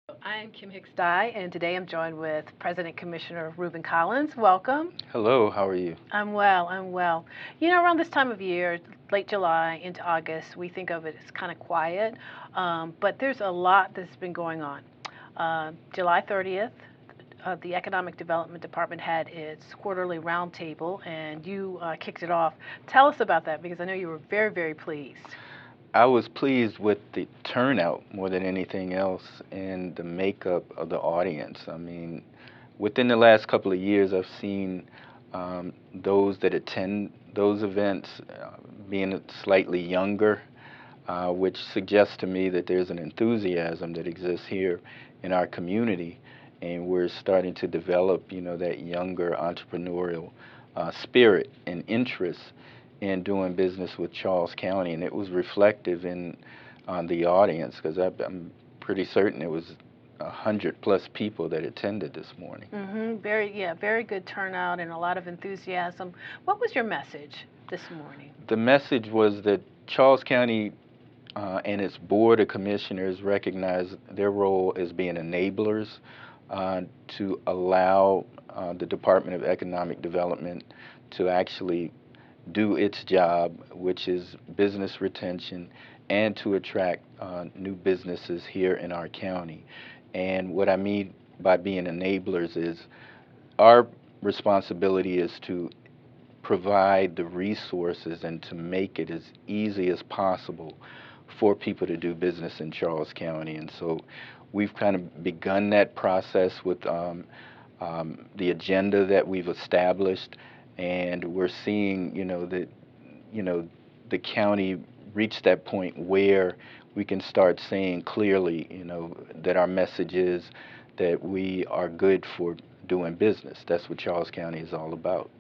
I'm Kim Hicks Dye, and today I'm joined with President Commissioner Reuben Collins. Welcome. Hello, how are you? I'm well, I'm well. You know, around this time of year, late July into August, we think of it as kind of quiet, but there's a lot that's been going on. July 30th, the Economic Development Department had its quarterly roundtable, and you kicked it off. Tell us about that because I know you were very, very pleased. I was pleased with the turnout more than anything else and the makeup of the audience. I mean, within the last couple of years, I've seen those that attend those events being slightly younger, which suggests to me that there's an enthusiasm that exists here in our community, and we're starting to develop, that younger entrepreneurial spirit and interest in doing business with Charles County, and it was reflective in the audience because I'm pretty certain it was 100+ people that attended this morning. Very good turnout and a lot of enthusiasm. What was your message this morning? The message was that Charles County and its board of commissioners recognize their role as being enablers to allow the Department of Economic Development to actually do its job, which is business retention and to attract new businesses here in our county. And what I mean by being enablers is our responsibility is to provide the resources and to make it as easy as possible for people to do business in Charles County. And so we've kind of begun that process with the agenda that we've established, and we're seeing, that, the county reach that point where we can start saying clearly, that our message is that we are good for doing business. That's what Charles County is all about.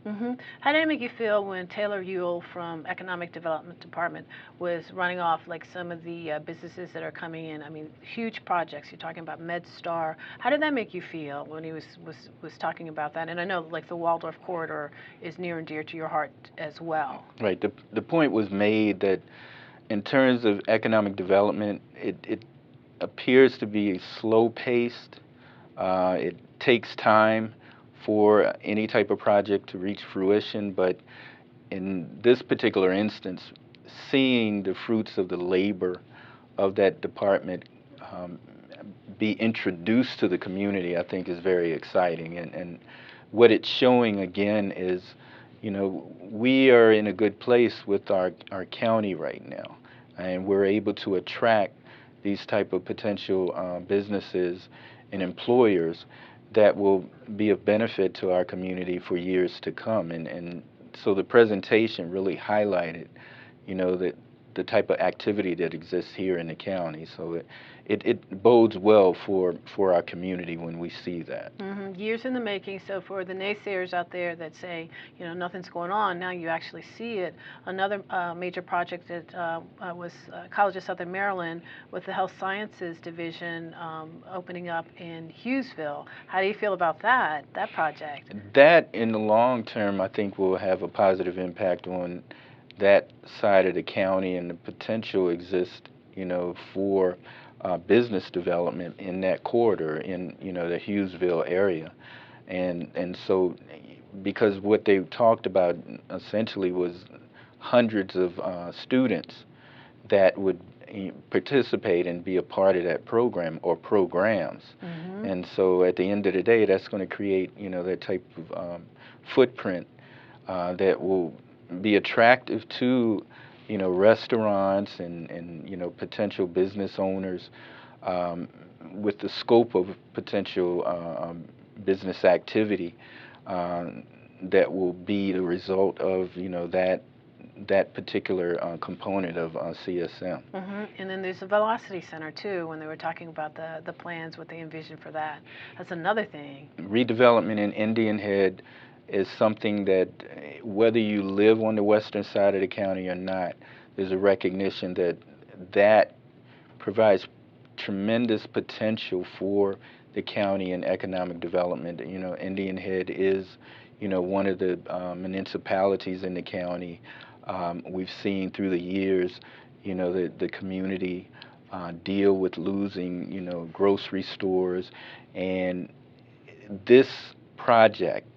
How did it make you feel when Taylor Ewell from Economic Development Department was running off like some of the businesses that are coming in? I mean, huge projects. You're talking about MedStar. How did that make you feel when he was talking about that? And I know like the Waldorf corridor is near and dear to your heart as well. Right. The point was made that in terms of economic development, it appears to be slow paced. It takes time for any type of project to reach fruition, but in this particular instance, seeing the fruits of the labor of that department be introduced to the community, I think is very exciting. And what it's showing again is, we are in a good place with our county right now, and we're able to attract these type of potential businesses and employers that will be of benefit to our community for years to come. And so the presentation really highlighted, that the type of activity that exists here in the county. So it bodes well for our community when we see that. Years in the making. So for the naysayers out there that say, nothing's going on, now you actually see it. Another major project that was College of Southern Maryland with the Health Sciences Division opening up in Hughesville. How do you feel about that project? That, in the long term, I think will have a positive impact on that side of the county, and the potential exists, for business development in that corridor in, the Hughesville area. And so because what they talked about essentially was hundreds of students that would participate and be a part of that program or programs. And so at the end of the day, that's going to create, that type of footprint that will be attractive to, restaurants and potential business owners with the scope of potential business activity that will be the result of, that particular component of CSM. And then there's the Velocity Center too. When they were talking about the plans, what they envision for that, that's another thing. Redevelopment in Indian Head is something that, whether you live on the western side of the county or not, there's a recognition that that provides tremendous potential for the county and economic development. Indian Head is, one of the municipalities in the county. We've seen through the years, the community deal with losing, grocery stores. And this project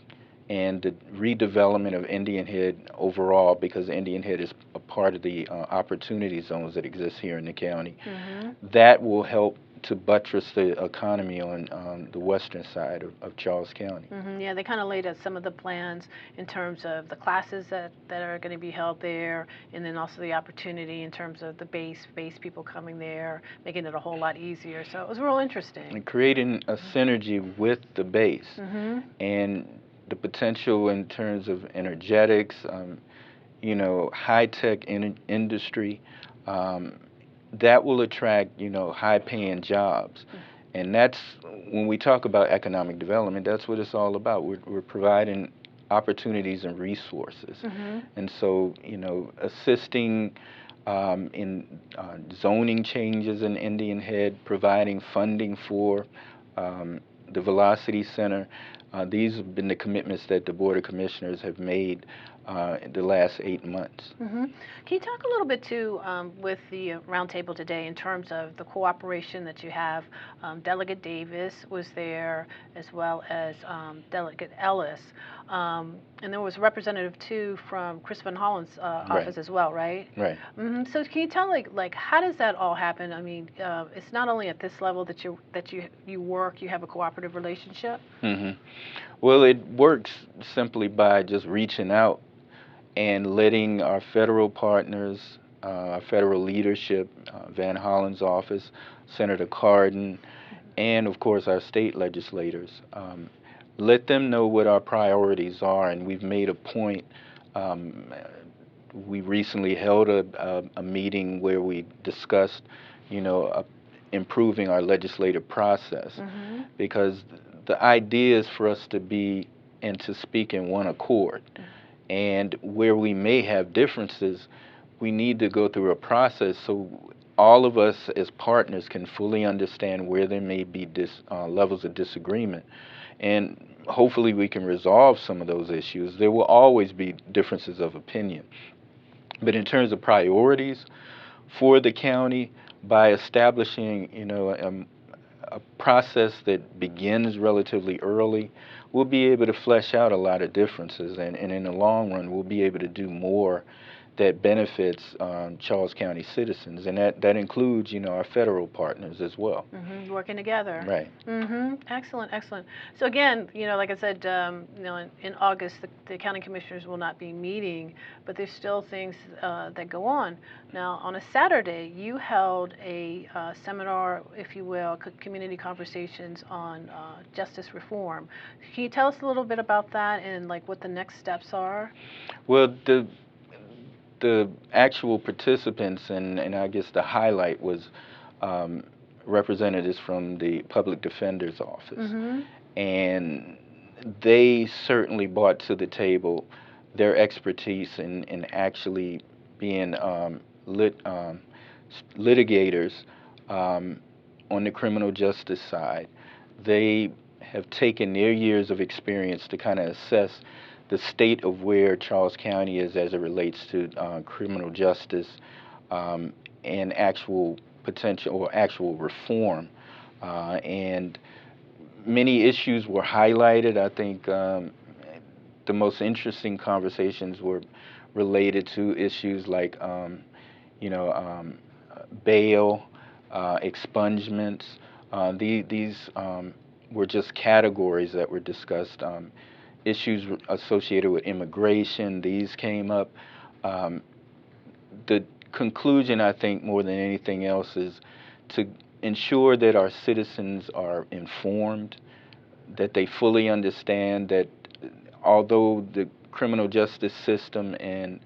and the redevelopment of Indian Head overall, because Indian Head is a part of the opportunity zones that exist here in the county, that will help to buttress the economy on the western side of Charles County. Yeah, they kind of laid out some of the plans in terms of the classes that are going to be held there, and then also the opportunity in terms of the base people coming there, making it a whole lot easier. So it was real interesting. And creating a synergy with the base, and the potential in terms of energetics, high-tech industry, that will attract, high-paying jobs. And that's, when we talk about economic development, that's what it's all about. We're providing opportunities and resources. And so, assisting in zoning changes in Indian Head, providing funding for the Velocity Center. These have been the commitments that the Board of Commissioners have made in the last 8 months. Can you talk a little bit too with the roundtable today in terms of the cooperation that you have? Delegate Davis was there, as well as Delegate Ellis, and there was a representative too from Chris Van Hollen's office as well, right? Right. So can you tell like how does that all happen? I mean, it's not only at this level that you work, you have a cooperative relationship. Well, it works simply by just reaching out and letting our federal partners, our federal leadership, Van Hollen's office, Senator Cardin, and of course our state legislators, let them know what our priorities are. And we've made a point. We recently held a meeting where we discussed, improving our legislative process, because the idea is for us to be and to speak in one accord. And where we may have differences, we need to go through a process so all of us as partners can fully understand where there may be levels of disagreement. And hopefully we can resolve some of those issues. There will always be differences of opinion. But in terms of priorities for the county, by establishing, a process that begins relatively early, we'll be able to flesh out a lot of differences, and in the long run, we'll be able to do more that benefits Charles County citizens, and that includes, our federal partners as well. Working together. Right. Excellent, excellent. So again, like I said, in August, the county commissioners will not be meeting, but there's still things that go on. Now, on a Saturday, you held a seminar, if you will, community conversations on justice reform. Can you tell us a little bit about that and like what the next steps are? Well, the actual participants, and I guess the highlight was representatives from the public defender's office. And they certainly brought to the table their expertise in actually being litigators on the criminal justice side. They have taken their years of experience to kind of assess the state of where Charles County is as it relates to criminal justice and actual potential or actual reform. And many issues were highlighted. I think the most interesting conversations were related to issues like, bail, expungements. These were just categories that were discussed. Issues associated with immigration, these came up. The conclusion, I think, more than anything else, is to ensure that our citizens are informed, that they fully understand that although the criminal justice system and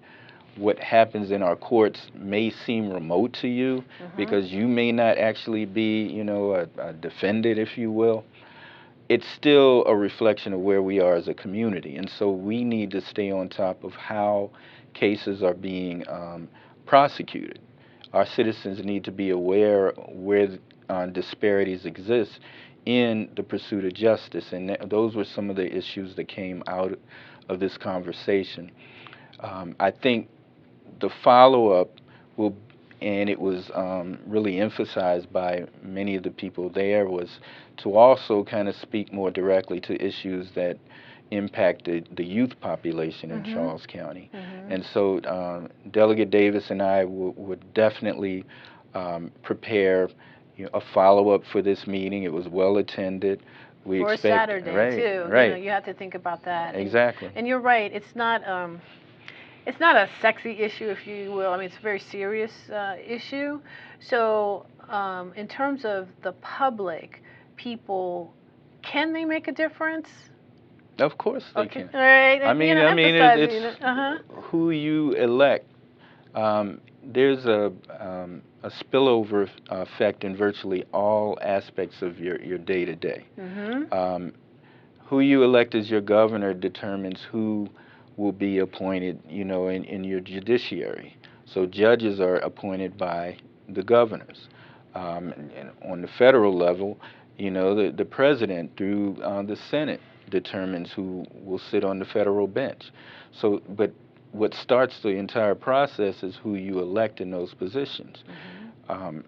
what happens in our courts may seem remote to you, because you may not actually be, a defendant, if you will, it's still a reflection of where we are as a community. And so we need to stay on top of how cases are being prosecuted. Our citizens need to be aware where disparities exist in the pursuit of justice. And those were some of the issues that came out of this conversation. I think the follow-up will and it was really emphasized by many of the people there, was to also kind of speak more directly to issues that impacted the youth population in Charles County. And so Delegate Davis and I would definitely prepare a follow-up for this meeting. It was well attended. We For expect Saturday too. right, You have to think about that. exactly. And you're right. It's not a sexy issue, if you will. I mean, it's a very serious issue. So, in terms of the public, people, can they make a difference? Of course they Okay. can. All right. I mean, it's who you elect. There's a spillover effect in virtually all aspects of your day to day. Who you elect as your governor determines who will be appointed, in your judiciary. So judges are appointed by the governors. And on the federal level, the president through the Senate determines who will sit on the federal bench. So, but what starts the entire process is who you elect in those positions.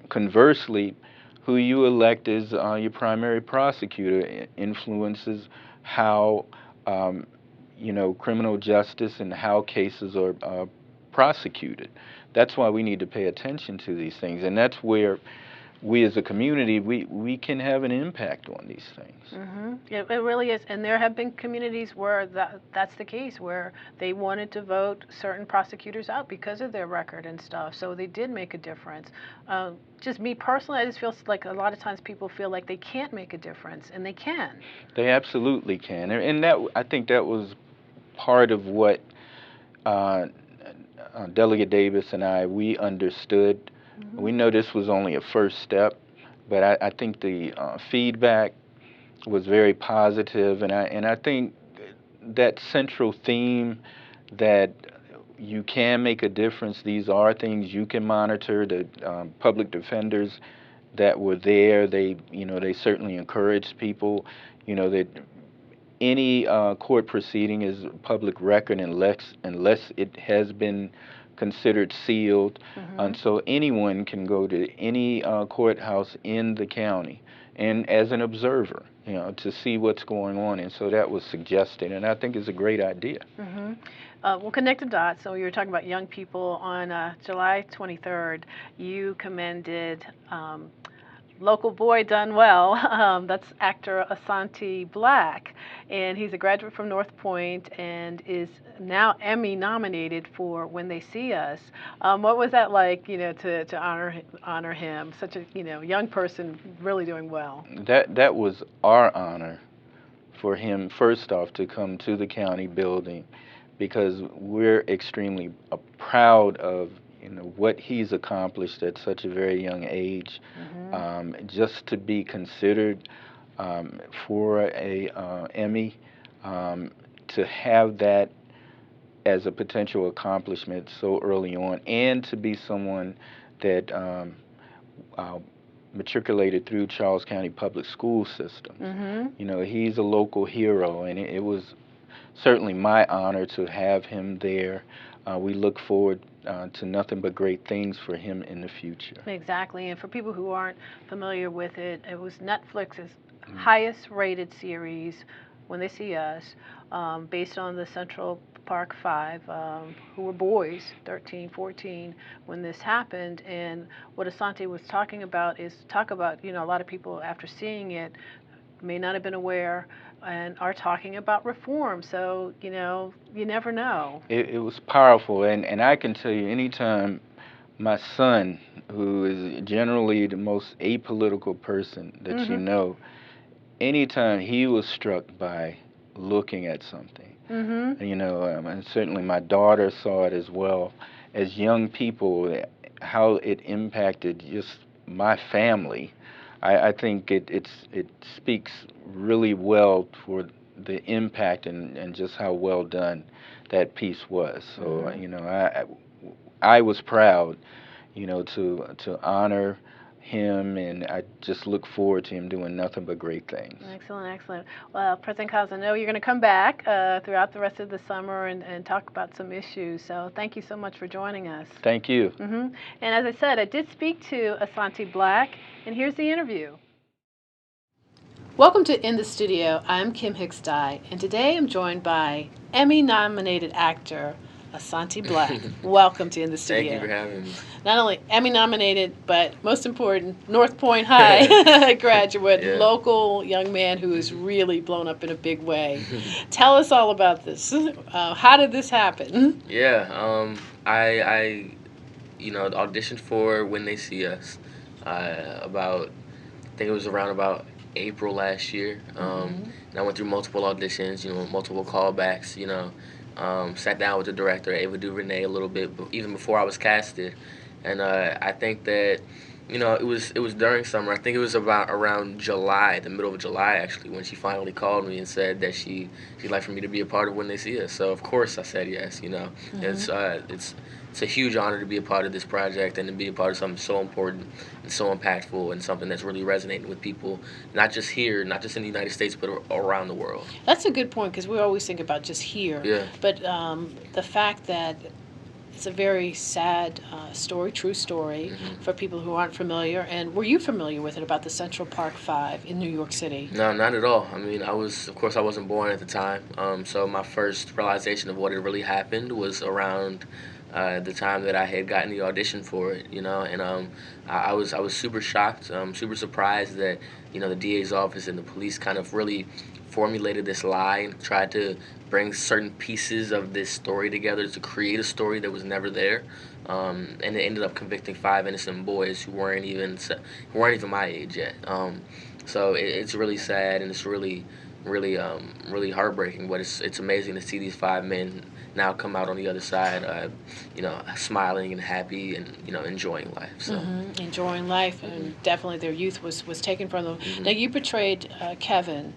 Conversely, who you elect as your primary prosecutor influences how criminal justice and how cases are prosecuted. That's why we need to pay attention to these things, and that's where we as a community, we can have an impact on these things. It really is, and there have been communities where that's the case, where they wanted to vote certain prosecutors out because of their record and stuff. So they did make a difference. Just me personally, I just feel like a lot of times people feel like they can't make a difference, and they can. They absolutely can, and that, I think that was part of what Delegate Davis and we understood. We know this was only a first step, but I think the feedback was very positive, and I think that central theme that you can make a difference. These are things you can monitor. The public defenders that were there, they certainly encouraged people, that any court proceeding is public record unless it has been considered sealed, and so anyone can go to any courthouse in the county and as an observer, to see what's going on. And so that was suggested, and I think it's a great idea. We'll connect the dots. So you were talking about young people. On July 23rd, you commended local boy done well. That's actor Asante Blackk, and he's a graduate from North Point and is now Emmy nominated for When They See Us. What was that like, to honor him? Such a young person, really doing well. That was our honor for him, first off, to come to the county building, because we're extremely proud of what he's accomplished at such a very young age. Just to be considered for a Emmy, to have that as a potential accomplishment so early on, and to be someone that matriculated through Charles County public school systems. He's a local hero, and it was certainly my honor to have him there. We look forward to nothing but great things for him in the future. Exactly, and for people who aren't familiar with it, it was Netflix's highest rated series, When They See Us, based on the Central Park Five, who were boys, 13, 14, when this happened. And what Asante was talking about is a lot of people after seeing it may not have been aware and are talking about reform. So, you never know. It was powerful, and I can tell you, anytime my son, who is generally the most apolitical person that anytime he was struck by looking at something, and certainly my daughter saw it as well, as young people, how it impacted just my family. I think it speaks really well for the impact and just how well done that piece was. So I was proud, to honor him, and I just look forward to him doing nothing but great things. Excellent, excellent. Well, President Collins, I know you're going to come back throughout the rest of the summer and talk about some issues. So thank you so much for joining us. Thank you. And as I said, I did speak to Asante Blackk, and here's the interview. Welcome to In the Studio. I'm Kim Hicks-Dye, and today I'm joined by Emmy-nominated actor Asante Blackk. Welcome to In the Studio. Thank you for having me. Not only Emmy-nominated, but most important, North Point High graduate, local young man who has really blown up in a big way. Tell us all about this. How did this happen? Yeah, I auditioned for When They See Us. I think it was around about April last year. And I went through multiple auditions, multiple callbacks, sat down with the director, Ava DuVernay, a little bit, even before I was casted. And I think that, it was during summer. I think it was around July, the middle of July, actually, when she finally called me and said that she'd like for me to be a part of When They See Us. So, of course, I said yes, It's a huge honor to be a part of this project and to be a part of something so important and so impactful and something that's really resonating with people, not just here, not just in the United States, but around the world. That's a good point, because we always think about just here. Yeah. But the fact that it's a very sad story, true story, for people who aren't familiar. And were you familiar with it, about the Central Park Five in New York City? No, not at all. I mean, I wasn't born at the time. So my first realization of what had really happened was around the time that I had gotten the audition for it, and I was super shocked, super surprised that the DA's office and the police kind of really formulated this lie and tried to bring certain pieces of this story together to create a story that was never there, and it ended up convicting 5 innocent boys who weren't even my age yet. So it's really sad, and it's really heartbreaking. But it's amazing to see these 5 men now come out on the other side, smiling and happy and enjoying life. So enjoying life, and definitely their youth was taken from them. Now you portrayed Kevin.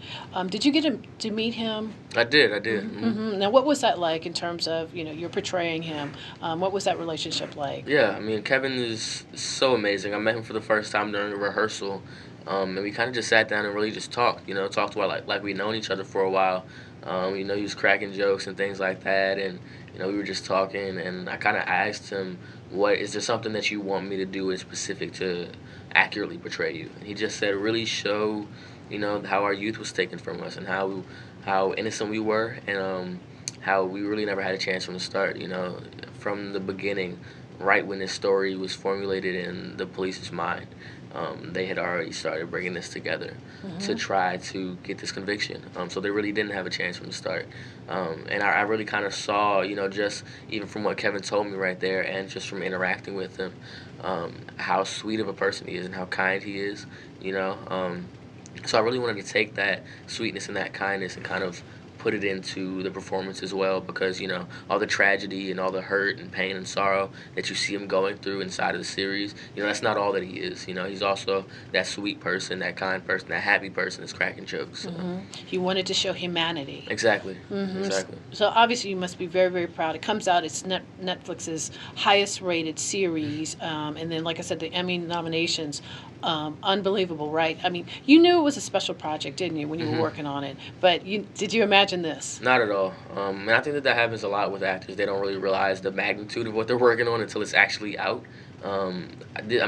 Did you get to meet him? I did. Now what was that like in terms of you're portraying him? What was that relationship like? Yeah, I mean, Kevin is so amazing. I met him for the first time during a rehearsal. And we kind of just sat down and really just talked, talked about like we'd known each other for a while. He was cracking jokes and things like that, and we were just talking, and I kind of asked him, "What is there something that you want me to do in specific to accurately portray you?" And he just said, "Really show, how our youth was taken from us and how innocent we were, and how we really never had a chance from the start, from the beginning, right when this story was formulated in the police's mind." They had already started bringing this together to try to get this conviction. So they really didn't have a chance from the start. And I really kind of saw, just even from what Kevin told me right there and just from interacting with him, how sweet of a person he is and how kind he is, So I really wanted to take that sweetness and that kindness and kind of put it into the performance as well, because all the tragedy and all the hurt and pain and sorrow that you see him going through inside of the series, that's not all that he is. He's also that sweet person, that kind person, that happy person that's cracking jokes. You wanted to show humanity. Exactly. Exactly. So obviously you must be very, very proud. It comes out, it's Netflix's highest rated series, and then like I said, the Emmy nominations. Unbelievable, right? I mean, you knew it was a special project, didn't you, when you were working on it? But did you imagine this? Not at all. And I think that happens a lot with actors. They don't really realize the magnitude of what they're working on until it's actually out. I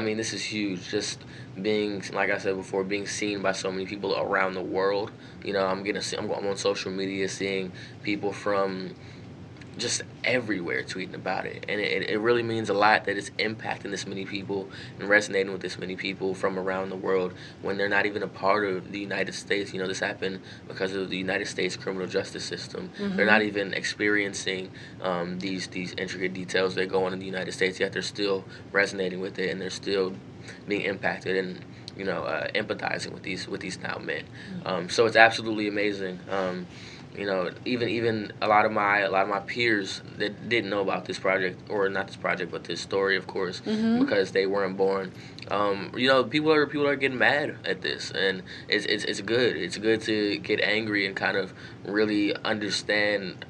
mean, this is huge. Just being, like I said before, being seen by so many people around the world. I'm on social media seeing people from just everywhere tweeting about it, and it really means a lot that it's impacting this many people and resonating with this many people from around the world when they're not even a part of the United States. This happened because of the United States criminal justice system. They're not even experiencing these intricate details that go on in the United States, yet they're still resonating with it, and they're still being impacted and empathizing with these now men. So it's absolutely amazing. Even a lot of my peers that didn't know about this project, or not this project, but this story, of course, because they weren't born. People are getting mad at this, and it's good. It's good to get angry and kind of really understand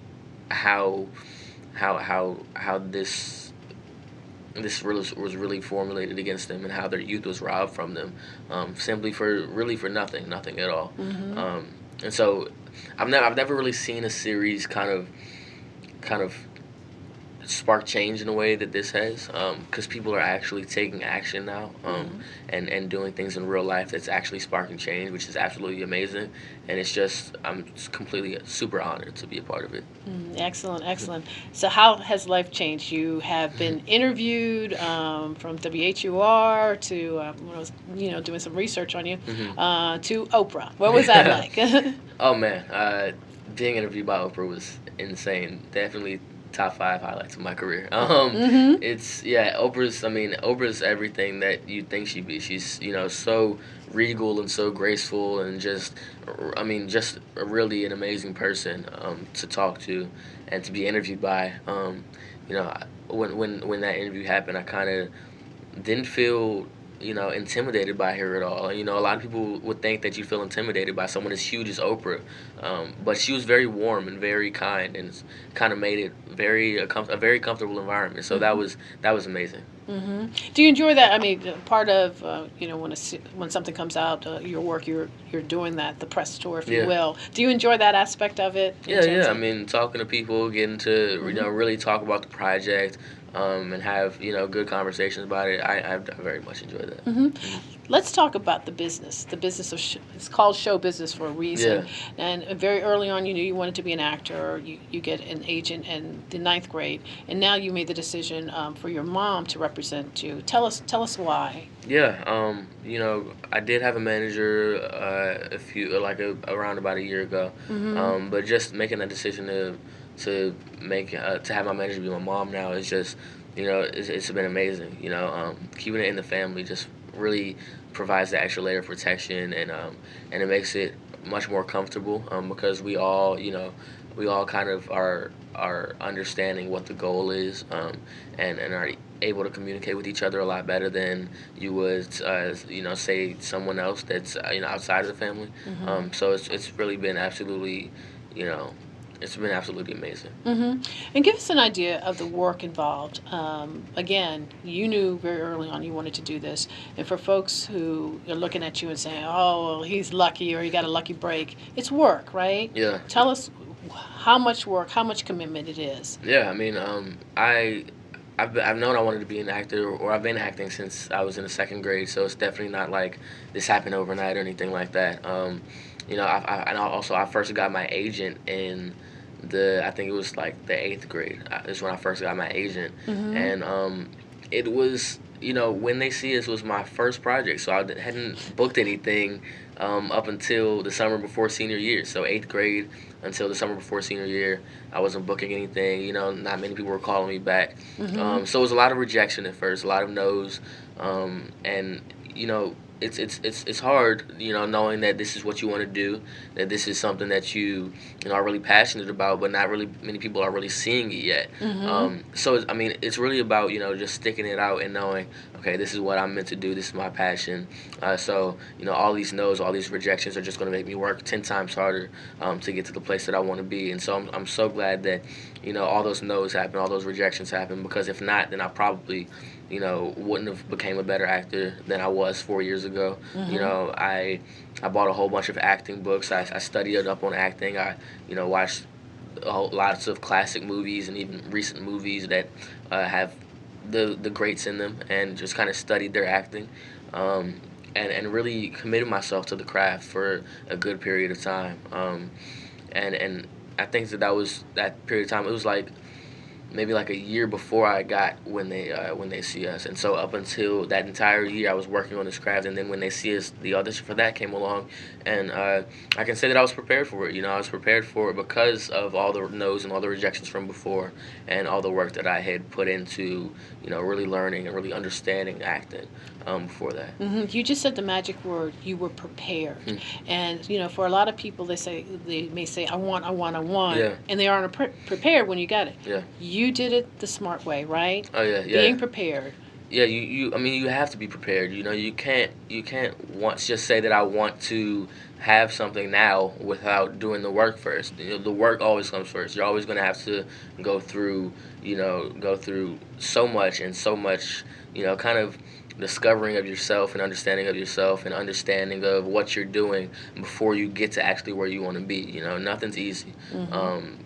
how this this was really formulated against them, and how their youth was robbed from them, simply for nothing at all. Mm-hmm. And so I've never really seen a series kind of spark change in a way that this has, because people are actually taking action now, Mm-hmm. and doing things in real life that's actually sparking change, which is absolutely amazing. And it's just, I'm just completely super honored to be a part of it. Excellent, excellent. So, how has life changed? You have been interviewed from WHUR to when I was, doing some research on you, to Oprah. What was that like? Oh man, being interviewed by Oprah was insane. Definitely top 5 highlights of my career. Mm-hmm. It's yeah, Oprah's everything that you'd think she'd be. She's so regal and so graceful, and just really an amazing person to talk to and to be interviewed by. You know, when that interview happened, I kind of didn't feel intimidated by her at all. A lot of people would think that you feel intimidated by someone as huge as Oprah, but she was very warm and very kind, and kind of made it a very comfortable environment. So that was amazing. Mm-hmm. Do you enjoy that? I mean, part of when something comes out, your work, you're doing that, the press tour, if you Yeah. will. Do you enjoy that aspect of it? in Yeah, terms yeah. I of- mean, talking to people, getting to really talk about the project, and have good conversations about it. I very much enjoy that. Mhm. Let's talk about the business. The business of it's called show business for a reason. Yeah. And very early on, you knew you wanted to be an actor. Or you get an agent in the ninth grade, and now you made the decision for your mom to represent you. Tell us why. Yeah, I did have a manager around about a year ago, Mm-hmm. but just making that decision to have my manager be my mom now is just it's been amazing. Keeping it in the family just really provides the extra layer of protection, and it makes it much more comfortable, because we all kind of are understanding what the goal is, and are able to communicate with each other a lot better than you would, say someone else that's outside of the family. Mm-hmm. So it's really been absolutely, you know, it's been absolutely amazing. Mm-hmm. And give us an idea of the work involved. Again, you knew very early on you wanted to do this, and for folks who are looking at you and saying, "Oh, well, he's lucky," or "He got a lucky break," it's work, right? Yeah. Tell us how much work, how much commitment it is. Yeah, I mean, I've known I wanted to be an actor, or I've been acting since I was in the second grade. So it's definitely not like this happened overnight or anything like that. I first got my agent in I think it was like the eighth grade. Is when I first got my agent, Mm-hmm. and it was when they see us was my first project, so I hadn't booked anything up until the summer before senior year. So eighth grade until the summer before senior year, I wasn't booking anything. Not many people were calling me back. Mm-hmm. So it was a lot of rejection at first, a lot of no's, and it's hard, knowing that this is what you want to do, that this is something that you are really passionate about, but not really many people are really seeing it yet. Mm-hmm. So I mean, it's really about just sticking it out and knowing, okay, this is what I'm meant to do. This is my passion. So all these no's, all these rejections are just going to make me work 10 times harder to get to the place that I want to be. And so I'm so glad that all those no's happen, all those rejections happen, because if not, then I probably wouldn't have became a better actor than I was 4 years ago. Mm-hmm. I bought a whole bunch of acting books. I studied up on acting. I watched lots of classic movies and even recent movies that have the greats in them, and just kind of studied their acting, and really committed myself to the craft for a good period of time. And I think that was that period of time. It was like maybe like a year before I got when they see us, and so up until that entire year I was working on this craft, and then when they see us, the audition for that came along, and I can say that I was prepared for it. I was prepared for it because of all the no's and all the rejections from before, and all the work that I had put into really learning and really understanding acting before that. Mm-hmm. You just said the magic word. You were prepared, Mm. and for a lot of people, they may say, "I want," Yeah. and they aren't prepared when you got it. Yeah. You did it the smart way, right? Oh yeah. Yeah. Being prepared. Yeah, I mean, you have to be prepared. You know, you can't once just say that I want to have something now without doing the work first. You know, the work always comes first. You're always going to have to go through, go through so much and so much, kind of discovering of yourself and understanding of what you're doing before you get to actually where you want to be. You know, nothing's easy.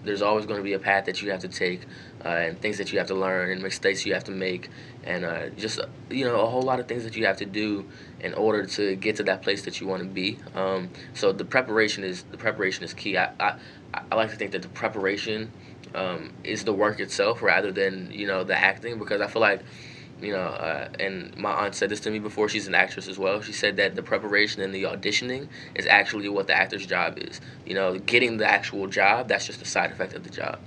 There's always going to be a path that you have to take, and things that you have to learn and mistakes you have to make, and just a whole lot of things that you have to do in order to get to that place that you want to be. So the preparation is key. I like to think that the preparation is the work itself rather than the acting, because I feel like and my aunt said this to me before. She's an actress as well. She said that the preparation and the auditioning is actually what the actor's job is. Getting the actual job, that's just a side effect of the job.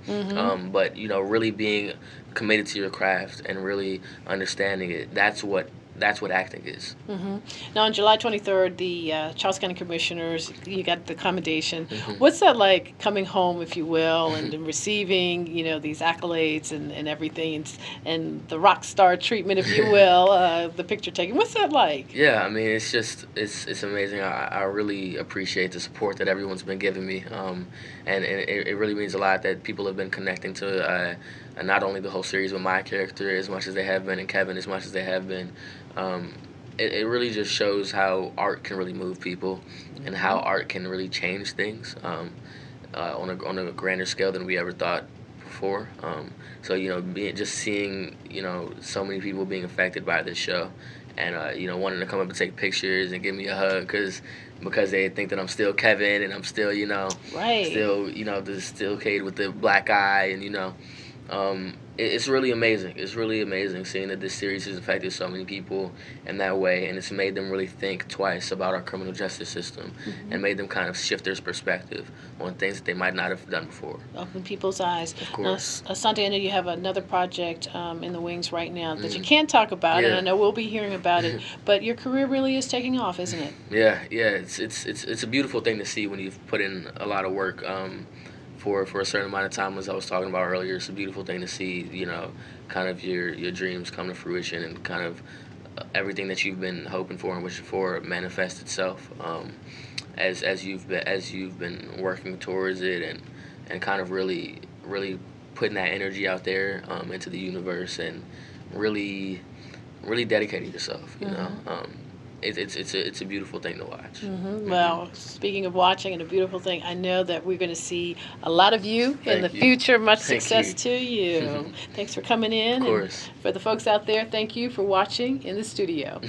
But really being committed to your craft and really understanding it, that's what acting is. Now, on July 23rd, the Charles County Commissioners, you got the commendation. Mhm. What's that like, coming home, if you will, and then receiving, these accolades and everything, and the rock star treatment, if you will, the picture taking? What's that like? Yeah, I mean, it's amazing. I really appreciate the support that everyone's been giving me, and it really means a lot that people have been connecting to not only the whole series but my character as much as they have been, and Kevin as much as they have been. Um, it really just shows how art can really move people, and how art can really change things on a grander scale than we ever thought before. So just seeing so many people being affected by this show, and wanting to come up and take pictures and give me a hug because they think that I'm still Kevin, and I'm still Right. the still kid with the black eye, and it's really amazing. It's really amazing seeing that this series has affected so many people in that way, and it's made them really think twice about our criminal justice system, and made them kind of shift their perspective on things that they might not have done before. Open people's eyes. Of Now, course. Asante, I know you have another project in the wings right now that you can't talk about, and Yeah. I know we'll be hearing about it, but your career really is taking off, isn't it? Yeah, it's a beautiful thing to see when you've put in a lot of work for a certain amount of time, as I was talking about earlier. It's a beautiful thing to see, kind of your dreams come to fruition, and kind of everything that you've been hoping for and wishing for manifest itself, as you've been working towards it, and kind of really putting that energy out there into the universe, and really dedicating yourself. It's a beautiful thing to watch. Well, speaking of watching and a beautiful thing, I know that we're going to see a lot of you in Thank the you. future. Much Thank success you. to you. Thanks for coming in. Of course. And for the folks out there, thank you for watching in the studio.